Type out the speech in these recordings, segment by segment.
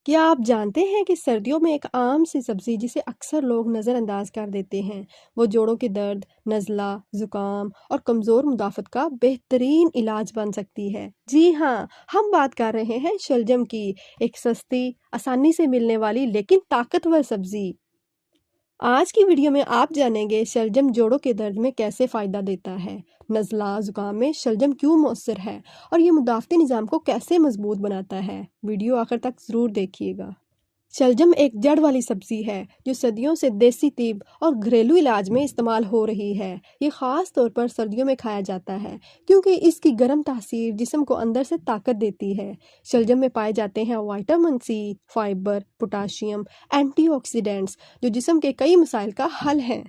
کیا آپ جانتے ہیں کہ سردیوں میں ایک عام سی سبزی جسے اکثر لوگ نظر انداز کر دیتے ہیں وہ جوڑوں کے درد، نزلہ، زکام اور کمزور مدافعت کا بہترین علاج بن سکتی ہے؟ جی ہاں، ہم بات کر رہے ہیں شلجم کی، ایک سستی، آسانی سے ملنے والی لیکن طاقتور سبزی۔ آج کی ویڈیو میں آپ جانیں گے شلجم جوڑوں کے درد میں کیسے فائدہ دیتا ہے، نزلہ زکام میں شلجم کیوں مؤثر ہے اور یہ مدافعتی نظام کو کیسے مضبوط بناتا ہے۔ ویڈیو آخر تک ضرور دیکھیے گا۔ شلجم ایک جڑ والی سبزی ہے جو صدیوں سے دیسی طب اور گھریلو علاج میں استعمال ہو رہی ہے۔ یہ خاص طور پر سردیوں میں کھایا جاتا ہے کیونکہ اس کی گرم تاثیر جسم کو اندر سے طاقت دیتی ہے۔ شلجم میں پائے جاتے ہیں vitamin C, fibre, potassium, antioxidants جو جسم کے کئی مسائل کا حل ہیں۔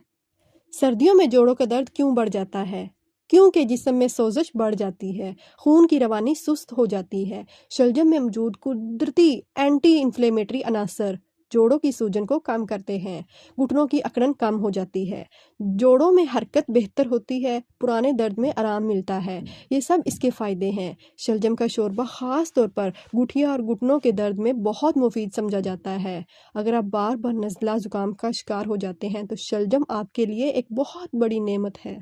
سردیوں میں جوڑوں کا درد کیوں بڑھ جاتا ہے؟ کیونکہ جسم میں سوزش بڑھ جاتی ہے، خون کی روانی سست ہو جاتی ہے۔ شلجم میں موجود قدرتی اینٹی انفلیمیٹری عناصر جوڑوں کی سوجن کو کم کرتے ہیں، گھٹنوں کی اکڑن کم ہو جاتی ہے، جوڑوں میں حرکت بہتر ہوتی ہے، پرانے درد میں آرام ملتا ہے۔ یہ سب اس کے فائدے ہیں۔ شلجم کا شوربہ خاص طور پر گٹھیا اور گھٹنوں کے درد میں بہت مفید سمجھا جاتا ہے۔ اگر آپ بار بار نزلہ زکام کا شکار ہو جاتے ہیں تو شلجم آپ کے لیے ایک بہت بڑی نعمت ہے۔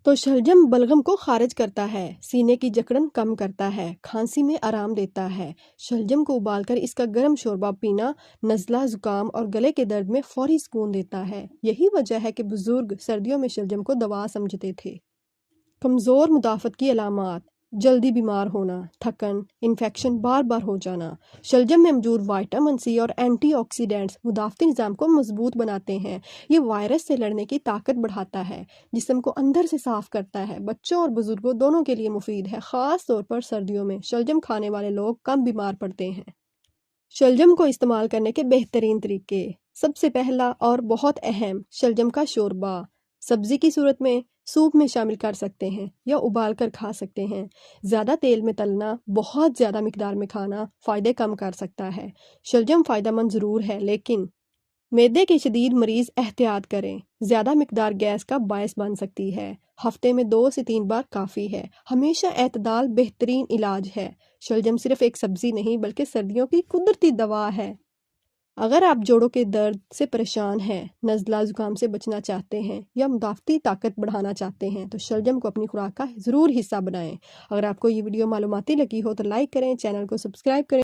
تو شلجم بلغم کو خارج کرتا ہے، سینے کی جکڑن کم کرتا ہے، کھانسی میں آرام دیتا ہے۔ شلجم کو ابال کر اس کا گرم شوربہ پینا نزلہ زکام اور گلے کے درد میں فوری سکون دیتا ہے۔ یہی وجہ ہے کہ بزرگ سردیوں میں شلجم کو دوا سمجھتے تھے۔ کمزور مدافعت کی علامات: جلدی بیمار ہونا، تھکن، انفیکشن بار بار ہو جانا۔ شلجم میں موجود وٹامن سی اور اینٹی آکسیڈنٹس مدافعتی نظام کو مضبوط بناتے ہیں۔ یہ وائرس سے لڑنے کی طاقت بڑھاتا ہے، جسم کو اندر سے صاف کرتا ہے۔ بچوں اور بزرگوں دونوں کے لیے مفید ہے، خاص طور پر سردیوں میں شلجم کھانے والے لوگ کم بیمار پڑتے ہیں۔ شلجم کو استعمال کرنے کے بہترین طریقے: سب سے پہلا اور بہت اہم، شلجم کا شوربہ سبزی کی صورت میں سوپ میں شامل کر سکتے ہیں یا ابال کر کھا سکتے ہیں۔ زیادہ تیل میں تلنا، بہت زیادہ مقدار میں کھانا فائدے کم کر سکتا ہے۔ شلجم فائدہ مند ضرور ہے لیکن معدے کے شدید مریض احتیاط کریں، زیادہ مقدار گیس کا باعث بن سکتی ہے۔ ہفتے میں 2 سے 3 بار کافی ہے۔ ہمیشہ اعتدال بہترین علاج ہے۔ شلجم صرف ایک سبزی نہیں بلکہ سردیوں کی قدرتی دوا ہے۔ اگر آپ جوڑوں کے درد سے پریشان ہیں، نزلہ زکام سے بچنا چاہتے ہیں یا مدافعتی طاقت بڑھانا چاہتے ہیں تو شلجم کو اپنی خوراک کا ضرور حصہ بنائیں۔ اگر آپ کو یہ ویڈیو معلوماتی لگی ہو تو لائک کریں، چینل کو سبسکرائب کریں۔